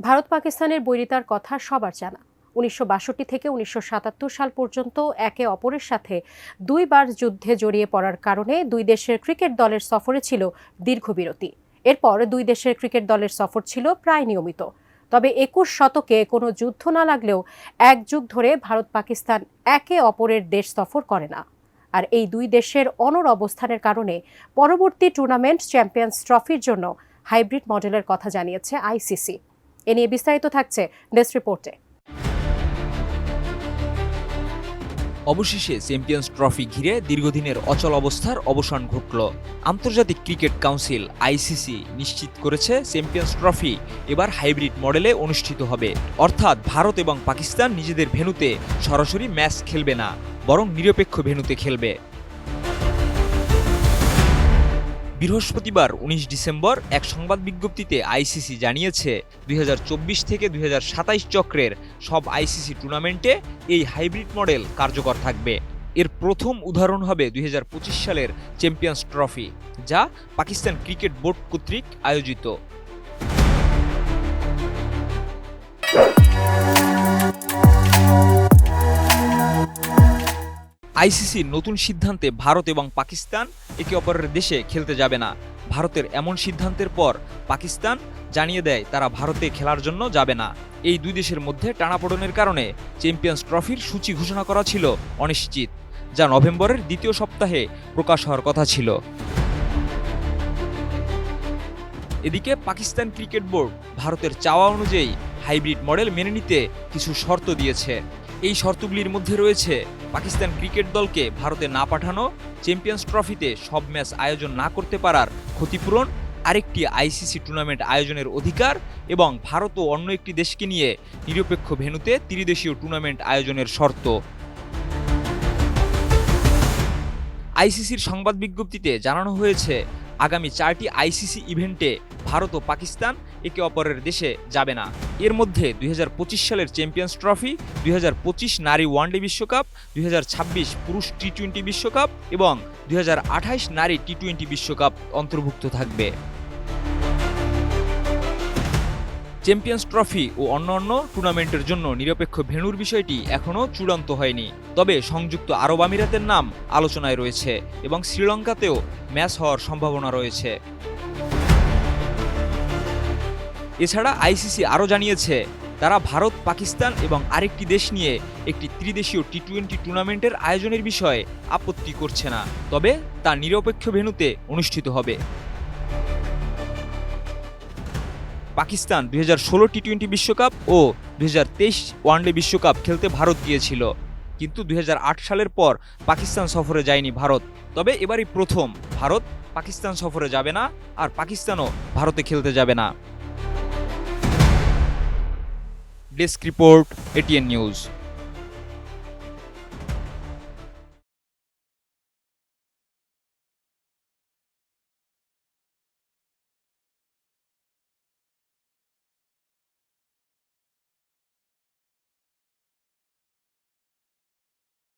ভারত পাকিস্তানের বৈরিতার কথা সবার জানা। ১৯৬২ থেকে ১৯৭৭ সাল পর্যন্ত একে অপরের সাথে দুইবার যুদ্ধে জড়িয়ে পড়ার কারণে দুই দেশের ক্রিকেট দলের সফরে ছিল দীর্ঘ বিরতি। এরপর দুই দেশের ক্রিকেট দলের সফর ছিল প্রায় নিয়মিত। তবে ২১ শতকে কোনো যুদ্ধ না লাগলেও এক যুগ ধরে ভারত পাকিস্তান একে অপরের দেশ সফর করে না। আর এই দুই দেশের অনড় অবস্থানের কারণে পরবর্তী টুর্নামেন্ট চ্যাম্পিয়ন্স ট্রফির জন্য হাইব্রিড মডেলের কথা জানিয়েছে আইসিসি। এ নিয়ে বিস্তারিত থাকছে ডেস্ক রিপোর্টে। অবশেষে চ্যাম্পিয়ন্স ট্রফি ঘিরে দীর্ঘদিনের অচল অবস্থার অবসান ঘটল। আন্তর্জাতিক ক্রিকেট কাউন্সিল আইসিসি নিশ্চিত করেছে চ্যাম্পিয়ন্স ট্রফি এবার হাইব্রিড মডেলে অনুষ্ঠিত হবে, অর্থাৎ ভারত এবং পাকিস্তান নিজেদের ভেন্যুতে সরাসরি ম্যাচ খেলবে না, বরং নিরপেক্ষ ভেন্যুতে খেলবে। বৃহস্পতিবার ১৯ ডিসেম্বর এক সংবাদ বিজ্ঞপ্তিতে আইসিসি জানিয়েছে ২০২৪ থেকে ২০২৭ চক্রের সব আইসিসি টুর্নামেন্টে এই হাইব্রিড মডেল কার্যকর থাকবে। এর প্রথম উদাহরণ হবে ২০২৫ সালের চ্যাম্পিয়ন্স ট্রফি, যা পাকিস্তান ক্রিকেট বোর্ড কর্তৃক আয়োজিত। আইসিসির নতুন সিদ্ধান্তে ভারত এবং পাকিস্তান একে অপরের দেশে খেলতে যাবে না। ভারতের এমন সিদ্ধান্তের পর পাকিস্তান জানিয়ে দেয় তারা ভারতে খেলার জন্য যাবে না। এই দুই দেশের মধ্যে টানাপোড়েনের কারণে চ্যাম্পিয়ন্স ট্রফির সূচি ঘোষণা করা ছিল অনিশ্চিত, যা নভেম্বরের দ্বিতীয় সপ্তাহে প্রকাশ হওয়ার কথা ছিল। এদিকে পাকিস্তান ক্রিকেট বোর্ড ভারতের চাওয়া অনুযায়ী হাইব্রিড মডেল মেনে নিতে কিছু শর্ত দিয়েছে। এই শর্তগুলির মধ্যে রয়েছে পাকিস্তান ক্রিকেট দলকে ভারতে না পাঠানো, চ্যাম্পিয়ন্স ট্রফিতে সব ম্যাচ আয়োজন না করতে পারার ক্ষতিপূরণ, আরেকটি আইসিসি টুর্নামেন্ট আয়োজনের অধিকার এবং ভারত ও অন্য একটি দেশকে নিয়ে নিরপেক্ষ ভেন্যুতে ত্রিদেশীয় টুর্নামেন্ট আয়োজনের শর্ত। আইসিসির সংবাদ বিজ্ঞপ্তিতে জানানো হয়েছে আগামী ৪টি আইসিসি ইভেন্টে ভারত ও পাকিস্তান একে অপরের দেশে যাবে না। এর মধ্যে ২০২৫ সালের চ্যাম্পিয়ন্স ট্রফি, ২০২৫ নারী ওয়ানডে বিশ্বকাপ, ২০২৬ পুরুষ টি-20 বিশ্বকাপ এবং ২০২৮ নারী টি-20 বিশ্বকাপ অন্তর্ভুক্ত থাকবে। চ্যাম্পিয়ন্স ট্রফি ও অন্যান্য টুর্নামেন্টের জন্য নিরপেক্ষ ভেন্যুর বিষয়টি এখনও চূড়ান্ত হয়নি, তবে সংযুক্ত আরব আমিরাতের নাম আলোচনায় রয়েছে এবং শ্রীলঙ্কাতেও ম্যাচ হওয়ার সম্ভাবনা রয়েছে। এছাড়া আইসিসি আরও জানিয়েছে তারা ভারত, পাকিস্তান এবং আরেকটি দেশ নিয়ে একটি ত্রিদেশীয় টি-20 টুর্নামেন্টের আয়োজনের বিষয়ে আপত্তি করছে না, তবে তা নিরপেক্ষ ভেন্যুতে অনুষ্ঠিত হবে। পাকিস্তান ২০১৬ টি-20 বিশ্বকাপ ও ২০২৩ ওয়ানডে বিশ্বকাপ খেলতে ভারত গিয়েছিল, কিন্তু ২০০৮ সালের পর পাকিস্তান সফরে যায়নি ভারত। তবে এবারই প্রথম ভারত পাকিস্তান সফরে যাবে না, আর পাকিস্তানও ভারতে খেলতে যাবে না। Desk report, ATN news.